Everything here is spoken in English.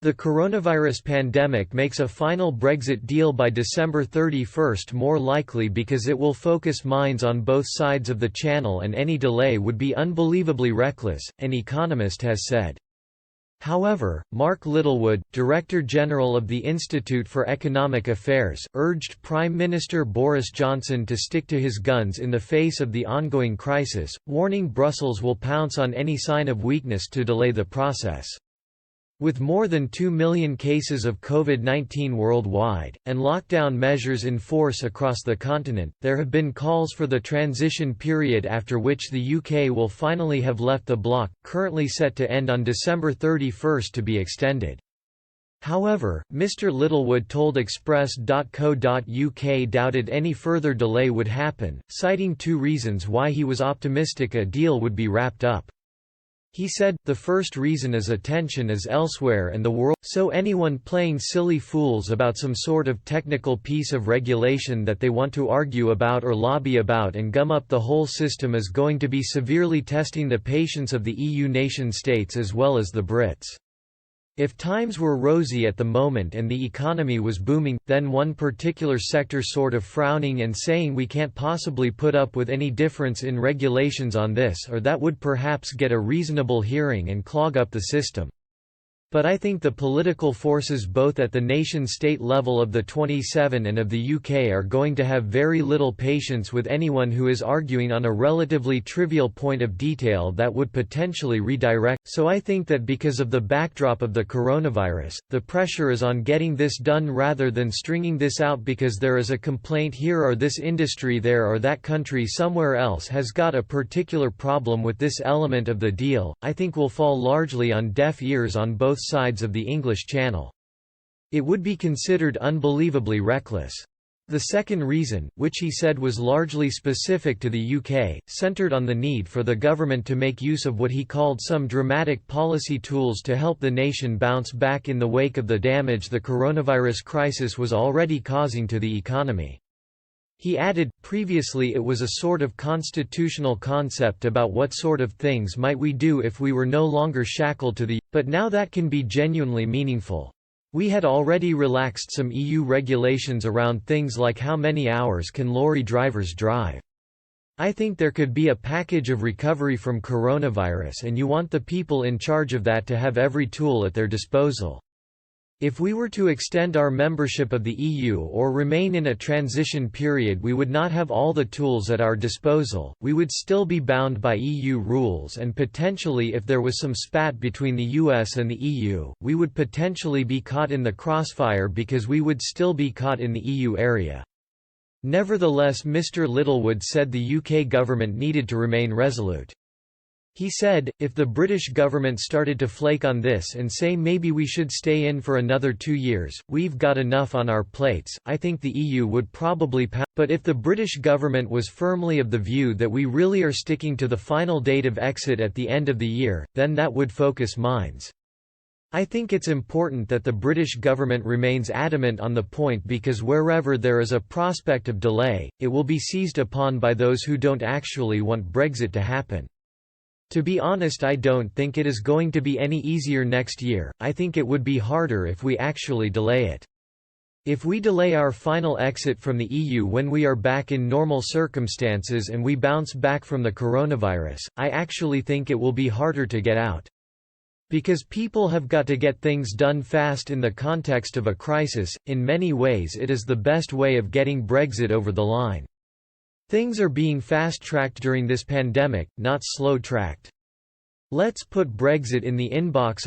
The coronavirus pandemic makes a final Brexit deal by December 31 more likely because it will focus minds on both sides of the Channel, and any delay would be unbelievably reckless, an economist has said. However, Mark Littlewood, Director General of the Institute for Economic Affairs, urged Prime Minister Boris Johnson to stick to his guns in the face of the ongoing crisis, warning Brussels will pounce on any sign of weakness to delay the process. With more than 2 million cases of COVID-19 worldwide, and lockdown measures in force across the continent, there have been calls for the transition period after which the UK will finally have left the bloc, currently set to end on December 31, to be extended. However, Mr Littlewood told Express.co.uk doubted any further delay would happen, citing two reasons why he was optimistic a deal would be wrapped up. He said, "The first reason is attention is elsewhere and the world, so anyone playing silly fools about some sort of technical piece of regulation that they want to argue about or lobby about and gum up the whole system is going to be severely testing the patience of the EU nation-states as well as the Brits. If times were rosy at the moment and the economy was booming, then one particular sector sort of frowning and saying we can't possibly put up with any difference in regulations on this or that would perhaps get a reasonable hearing and clog up the system. But I think the political forces both at the nation-state level of the 27 and of the UK are going to have very little patience with anyone who is arguing on a relatively trivial point of detail that would potentially redirect. So I think that because of the backdrop of the coronavirus, the pressure is on getting this done rather than stringing this out because there is a complaint here or this industry there or that country somewhere else has got a particular problem with this element of the deal. I think will fall largely on deaf ears on both sides of the English Channel. It would be considered unbelievably reckless. The second reason, which he said was largely specific to the UK, centred on the need for the government to make use of what he called some dramatic policy tools to help the nation bounce back in the wake of the damage the coronavirus crisis was already causing to the economy. He added, previously it was a sort of constitutional concept about what sort of things might we do if we were no longer shackled to the, but now that can be genuinely meaningful. We had already relaxed some EU regulations around things like how many hours can lorry drivers drive. I think there could be a package of recovery from coronavirus and you want the people in charge of that to have every tool at their disposal. If we were to extend our membership of the EU or remain in a transition period, we would not have all the tools at our disposal, we would still be bound by EU rules, and potentially if there was some spat between the US and the EU, we would potentially be caught in the crossfire because we would still be caught in the EU area." Nevertheless, Mr Littlewood said the UK government needed to remain resolute. He said, if the British government started to flake on this and say maybe we should stay in for another 2 years, we've got enough on our plates, I think the EU would probably pounce. But if the British government was firmly of the view that we really are sticking to the final date of exit at the end of the year, then that would focus minds. I think it's important that the British government remains adamant on the point because wherever there is a prospect of delay, it will be seized upon by those who don't actually want Brexit to happen. To be honest, I don't think it is going to be any easier next year. I think it would be harder if we actually delay it. If we delay our final exit from the EU when we are back in normal circumstances and we bounce back from the coronavirus, I actually think it will be harder to get out. Because people have got to get things done fast in the context of a crisis. In many ways, it is the best way of getting Brexit over the line. Things are being fast-tracked during this pandemic, not slow-tracked. Let's put Brexit in the inbox